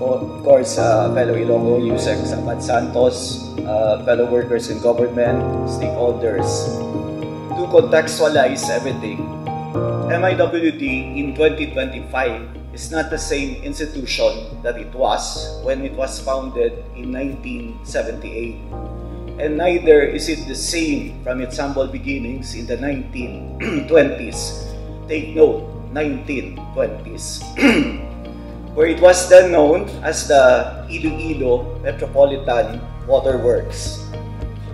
of course, fellow Ilonggo, Yusek Samad Santos, fellow workers in government, stakeholders. To contextualize everything, MIWD in 2025 is not the same institution that it was when it was founded in 1978. And neither is it the same from its humble beginnings in the 1920s. Take note, 1920s, where it was then known as the Iloilo Metropolitan Water Works.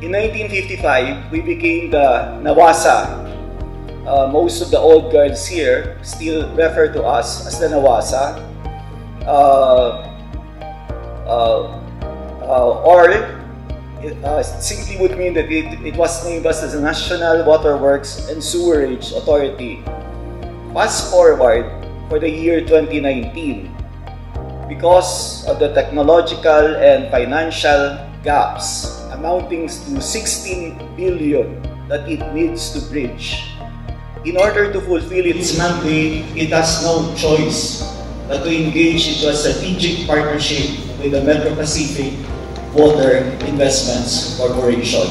In 1955, we became the NAWASA. Most of the old guards here still refer to us as the NAWASA, simply would mean that it was named as the National Waterworks and Sewerage Authority. Fast forward for the year 2019, because of the technological and financial gaps amounting to 16 billion that it needs to bridge. In order to fulfill its mandate, it has no choice but to engage into a strategic partnership with the Metro Pacific Water Investments Corporation.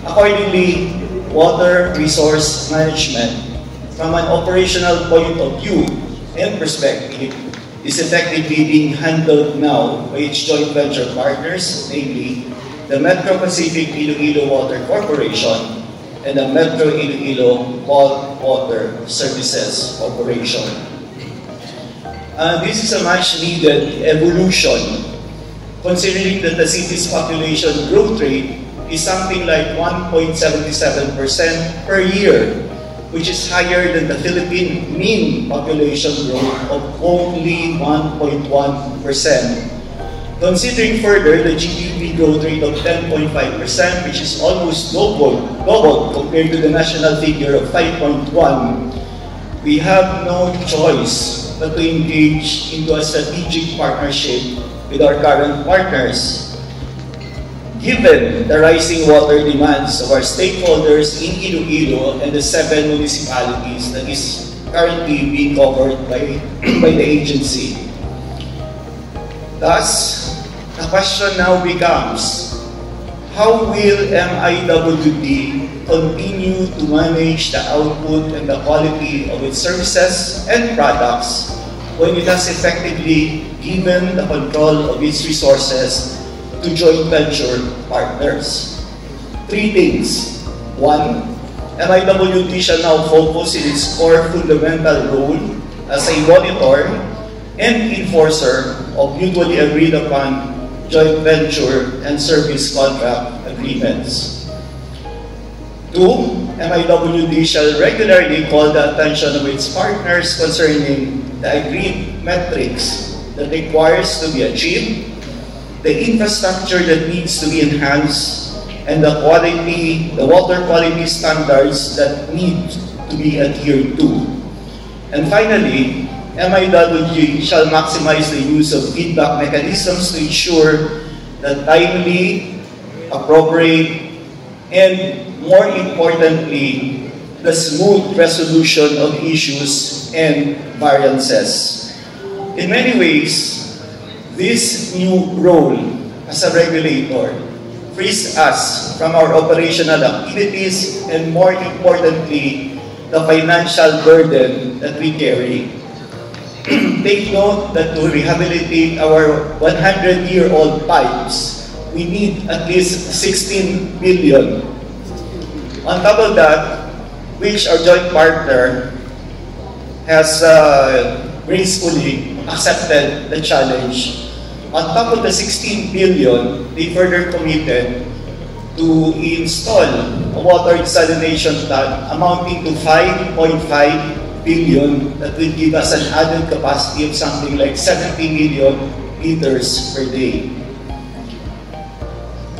Accordingly, water resource management from an operational point of view and perspective is effectively being handled now by its joint venture partners, namely the Metro Pacific Iloilo Water Corporation and the Metro Iloilo Bulk Water Services Corporation. This is a much-needed evolution, considering that the city's population growth rate is something like 1.77% per year, which is higher than the Philippine mean population growth of only 1.1%. Considering further the GDP growth rate of 10.5%, which is almost double compared to the national figure of 5.1%, we have no choice but to engage into a strategic partnership with our current partners. Given the rising water demands of our stakeholders in Iloilo and the 7 municipalities that is currently being covered by the agency. Thus, the question now becomes, how will MIWD continue to manage the output and the quality of its services and products when it has effectively given the control of its resources to joint venture partners? 3 things. 1, MIWD shall now focus in its core fundamental role as a monitor and enforcer of mutually agreed upon joint venture and service contract agreements. 2, MIWD shall regularly call the attention of its partners concerning the agreed metrics that requires to be achieved, the infrastructure that needs to be enhanced, and the water quality standards that need to be adhered to. And finally, MIWD shall maximize the use of feedback mechanisms to ensure that timely, appropriate, and more importantly, the smooth resolution of issues and variances. In many ways, this new role as a regulator frees us from our operational activities and, more importantly, the financial burden that we carry. Take note that to rehabilitate our 100-year-old pipes, we need at least 16 billion. On top of that, which our joint partner has gracefully accepted the challenge. On top of the 16 billion, they further committed to install a water desalination plant amounting to 5.5 billion that will give us an added capacity of something like 70 million liters per day.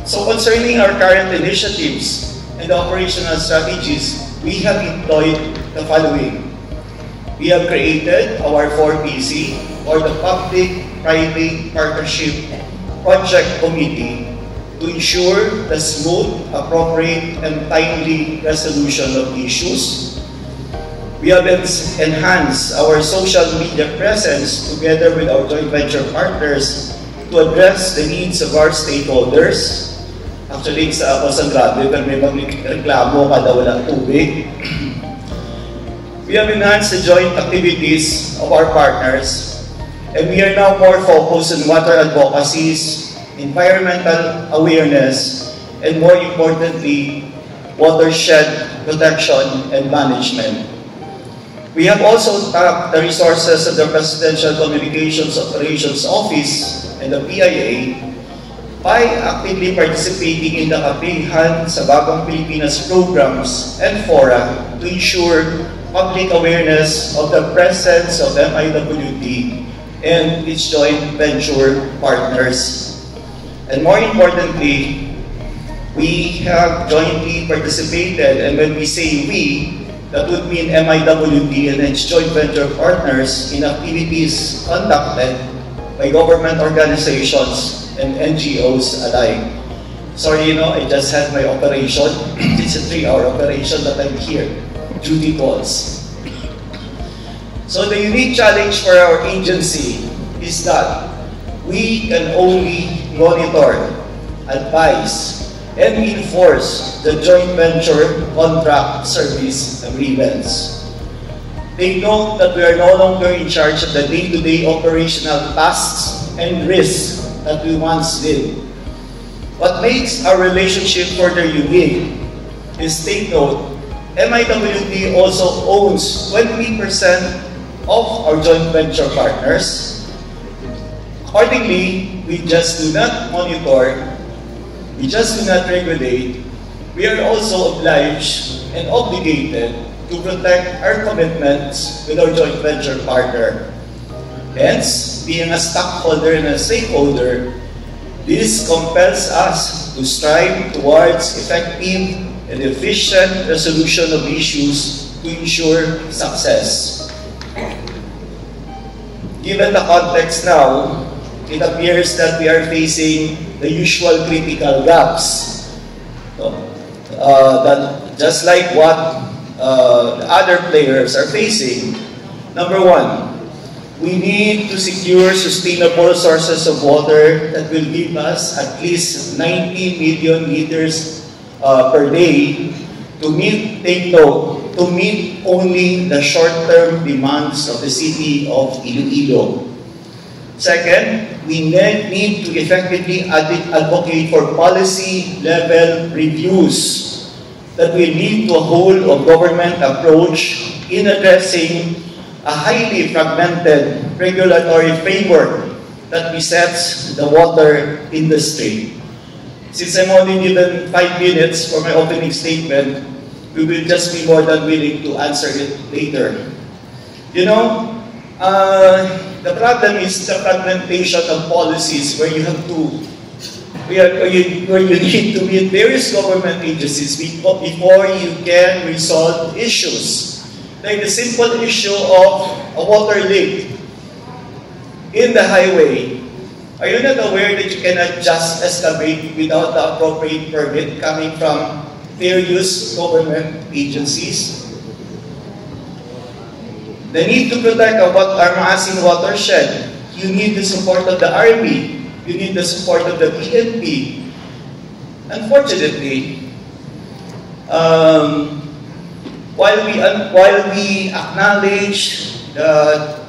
So concerning our current initiatives and the operational strategies, we have employed the following. We have created our 4PC, or the Public-Private Partnership Project Committee, to ensure the smooth, appropriate, and timely resolution of issues. We have enhanced our social media presence together with our joint venture partners to address the needs of our stakeholders. Actually, sa ako sa grabe, pero may magreklamo kada walang tubig. We have enhanced the joint activities of our partners, and we are now more focused on water advocacies, environmental awareness, and more importantly, watershed protection and management. We have also tapped the resources of the Presidential Communications Operations Office and the PIA by actively participating in the Kapihan sa Bagong Pilipinas programs and fora to ensure public awareness of the presence of MIWD and its joint venture partners. And more importantly, we have jointly participated, and when we say we, that would mean MIWD and its joint venture partners in activities conducted by government organizations and NGOs alike. Sorry, I just had my operation. It's a 3-hour operation that I'm here. Duty calls. So the unique challenge for our agency is that we can only monitor, advise, and enforce the joint venture contract service agreements. Take note that we are no longer in charge of the day-to-day operational tasks and risks that we once did. What makes our relationship further unique is, take note, MIWD also owns 20% of our joint venture partners. Accordingly, we just do not monitor, we just do not regulate. We are also obliged and obligated to protect our commitments with our joint venture partner. Hence, being a stockholder and a stakeholder, this compels us to strive towards effective and efficient resolution of issues to ensure success. Given the context now, it appears that we are facing the usual critical gaps. That just like what the other players are facing. Number one, we need to secure sustainable sources of water that will give us at least 90 million liters per day to meet, take note, to meet only the short-term demands of the city of Iloilo. Second, we need to effectively advocate for policy-level reviews that will lead to a whole-of-government approach in addressing a highly fragmented regulatory framework that besets the water industry. Since I'm only given 5 minutes for my opening statement, we will just be more than willing to answer it later. The problem is the fragmentation of policies where you have to, where you need to meet various government agencies before you can resolve issues. Like the simple issue of a water leak in the highway. Are you not aware that you cannot just excavate without the appropriate permit coming from various government agencies? The need to protect our Maasin watershed. You need the support of the Army. You need the support of the PNP. Unfortunately, while we acknowledge that,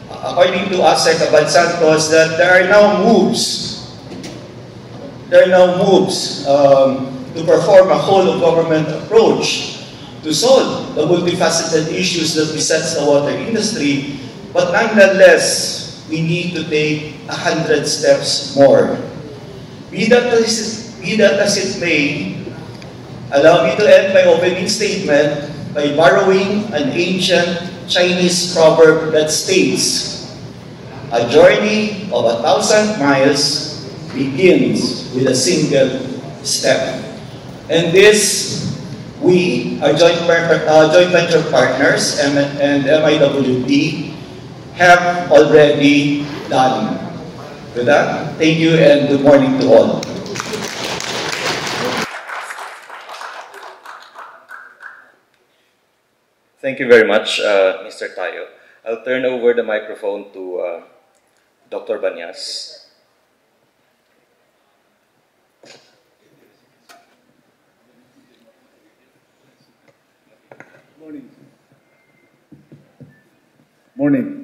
according to ASEC Abad Santos, that there are now moves to perform a whole-of-government approach to solve the multifaceted issues that besets the water industry, but nonetheless, we need to take 100 steps more. Be that as it may, allow me to end my opening statement by borrowing an ancient Chinese proverb that states, "A journey of 1,000 miles begins with a single step." And this, we, our joint venture partners and MIWD, have already done. With that, thank you and good morning to all. Thank you very much, Mr. Tayo. I'll turn over the microphone to Dr. Banyas. Morning.